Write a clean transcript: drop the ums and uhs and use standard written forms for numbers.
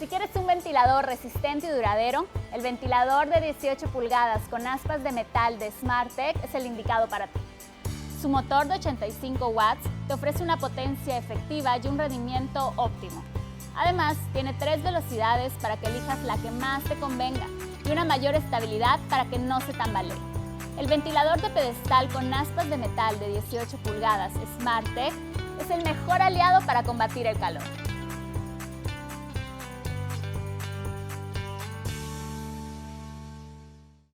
Si quieres un ventilador resistente y duradero, el ventilador de 18 pulgadas con aspas de metal de Smartec es el indicado para ti. Su motor de 85 watts te ofrece una potencia efectiva y un rendimiento óptimo. Además, tiene 3 velocidades para que elijas la que más te convenga y una mayor estabilidad para que no se tambalee. El ventilador de pedestal con aspas de metal de 18 pulgadas Smartec es el mejor aliado para combatir el calor.